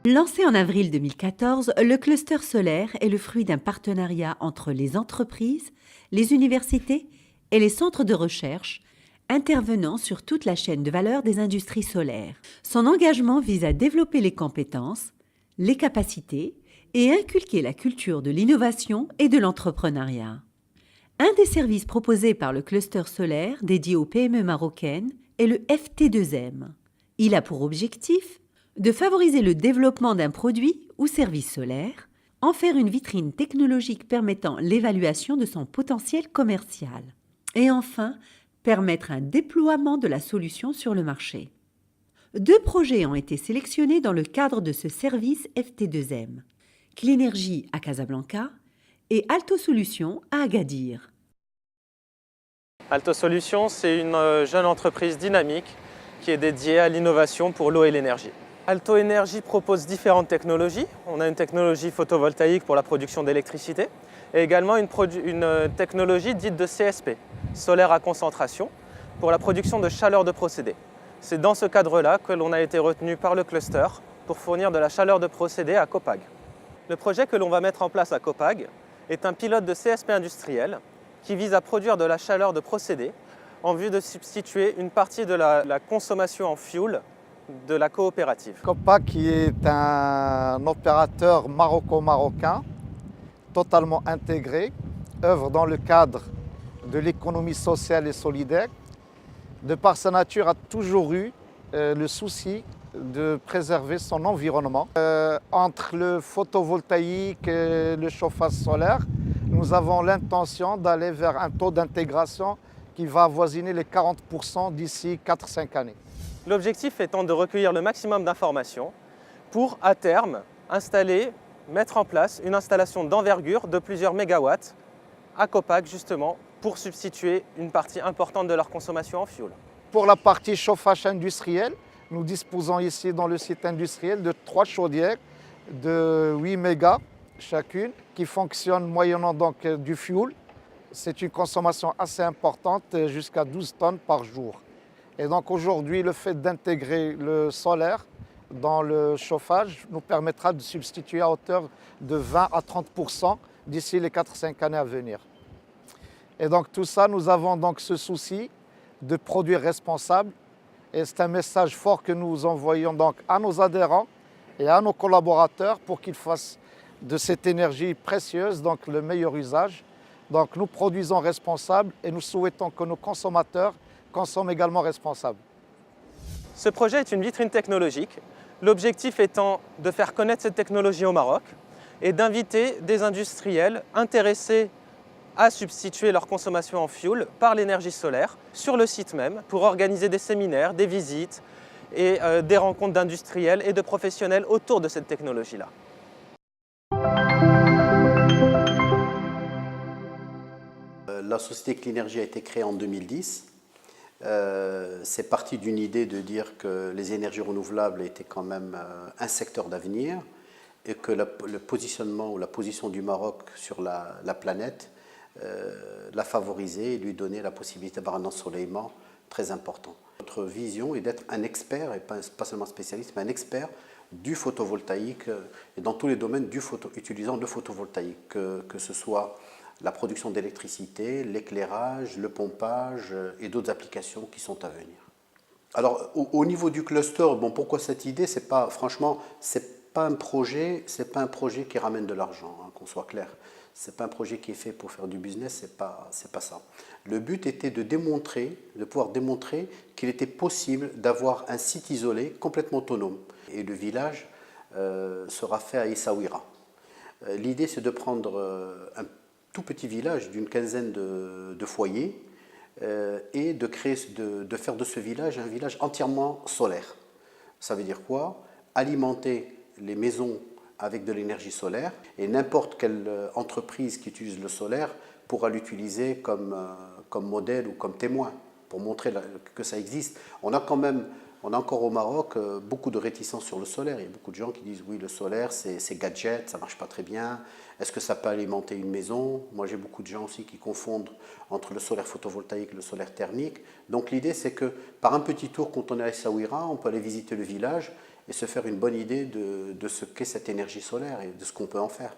Lancé en avril 2014, le cluster solaire est le fruit d'un partenariat entre les entreprises, les universités et les centres de recherche intervenant sur toute la chaîne de valeur des industries solaires. Son engagement vise à développer les compétences, les capacités et inculquer la culture de l'innovation et de l'entrepreneuriat. Un des services proposés par le cluster solaire dédié aux PME marocaines est le FT2M. Il a pour objectif de favoriser le développement d'un produit ou service solaire, en faire une vitrine technologique permettant l'évaluation de son potentiel commercial, et enfin, permettre un déploiement de la solution sur le marché. 2 projets ont été sélectionnés dans le cadre de ce service FT2M, Cleanergy à Casablanca et Alto Solutions à Agadir. Alto Solutions, c'est une jeune entreprise dynamique qui est dédiée à l'innovation pour l'eau et l'énergie. Alto Energy propose différentes technologies. On a une technologie photovoltaïque pour la production d'électricité et également une technologie dite de CSP, solaire à concentration, pour la production de chaleur de procédé. C'est dans ce cadre-là que l'on a été retenu par le cluster pour fournir de la chaleur de procédé à Copag. Le projet que l'on va mettre en place à Copag est un pilote de CSP industriel qui vise à produire de la chaleur de procédé en vue de substituer une partie de la consommation en fuel de la coopérative. Copag qui est un opérateur maroco-marocain totalement intégré, œuvre dans le cadre de l'économie sociale et solidaire. De par sa nature, a toujours eu le souci de préserver son environnement. Entre le photovoltaïque et le chauffage solaire, nous avons l'intention d'aller vers un taux d'intégration qui va avoisiner les 40% d'ici 4-5 années. L'objectif étant de recueillir le maximum d'informations pour, à terme, mettre en place une installation d'envergure de plusieurs mégawatts à Copag, justement, pour substituer une partie importante de leur consommation en fuel. Pour la partie chauffage industriel, nous disposons ici dans le site industriel de 3 chaudières de 8 mégas chacune qui fonctionnent moyennant donc du fuel. C'est une consommation assez importante, jusqu'à 12 tonnes par jour. Et donc aujourd'hui, le fait d'intégrer le solaire dans le chauffage nous permettra de substituer à hauteur de 20 à 30% d'ici les 4-5 années à venir. Et donc tout ça, nous avons donc ce souci de produire responsable. Et c'est un message fort que nous envoyons donc à nos adhérents et à nos collaborateurs pour qu'ils fassent de cette énergie précieuse donc le meilleur usage. Donc nous produisons responsable et nous souhaitons que nos consommateurs consomment également responsable. Ce projet est une vitrine technologique, l'objectif étant de faire connaître cette technologie au Maroc et d'inviter des industriels intéressés à substituer leur consommation en fuel par l'énergie solaire sur le site même pour organiser des séminaires, des visites et des rencontres d'industriels et de professionnels autour de cette technologie-là. La société Cleanergy a été créée en 2010. C'est parti d'une idée de dire que les énergies renouvelables étaient quand même un secteur d'avenir et que le positionnement ou la position du Maroc sur la planète la favoriser et lui donner la possibilité d'avoir un ensoleillement très important. Notre vision est d'être un expert, et pas seulement spécialiste, mais un expert du photovoltaïque et dans tous les domaines utilisant le photovoltaïque, que ce soit la production d'électricité, l'éclairage, le pompage et d'autres applications qui sont à venir. Alors au niveau du cluster, bon, pourquoi cette idée? Franchement, c'est pas un projet qui ramène de l'argent, hein, qu'on soit clair. Ce n'est pas un projet qui est fait pour faire du business, c'est pas ça. Le but était de pouvoir démontrer qu'il était possible d'avoir un site isolé, complètement autonome. Et le village sera fait à Essaouira. L'idée, c'est de prendre un tout petit village d'une quinzaine de foyers et de faire de ce village un village entièrement solaire. Ça veut dire quoi? Alimenter les maisons avec de l'énergie solaire et n'importe quelle entreprise qui utilise le solaire pourra l'utiliser comme modèle ou comme témoin pour montrer que ça existe. On a quand même on a encore au Maroc beaucoup de réticences sur le solaire. Il y a beaucoup de gens qui disent oui, le solaire, c'est gadget, ça ne marche pas très bien. Est-ce que ça peut alimenter une maison? Moi, j'ai beaucoup de gens aussi qui confondent entre le solaire photovoltaïque et le solaire thermique. Donc l'idée, c'est que par un petit tour, quand on est à Essaouira, on peut aller visiter le village et se faire une bonne idée de ce qu'est cette énergie solaire et de ce qu'on peut en faire.